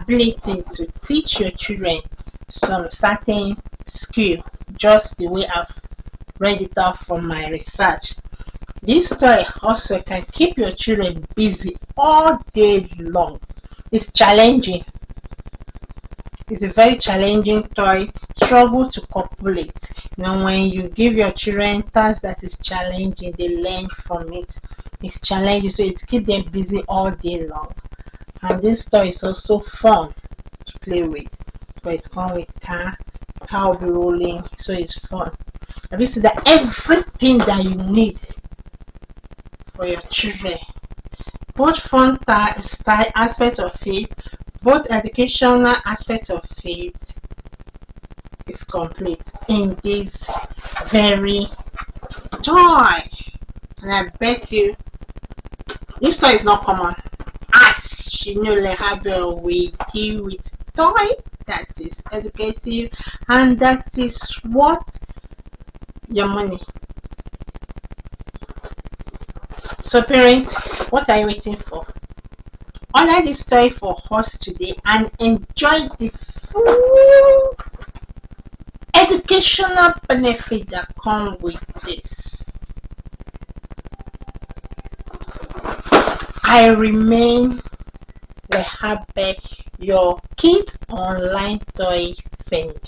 ability to teach your children some certain skill, just the way I've read it out from my research. This toy also can keep your children busy all day long. It's challenging. It's a very challenging toy. Struggle to copulate. When you give your children tasks that is challenging, they learn from it. It's challenging, so it keeps them busy all day long. And this toy is also fun to play with. But it comes with car will be rolling, so it's fun. Have you seen that everything that you need for your children, both fun style aspect of it, both educational aspect of it, is complete in this very toy. And I bet you this toy is not common. As you know, Lehabel, we deal with toy that is educative, and that is what your money. So parents, what are you waiting for? Order this toy for us today and enjoy the full educational benefit that come with this. I remain Lehabe, your kids online toy vendor.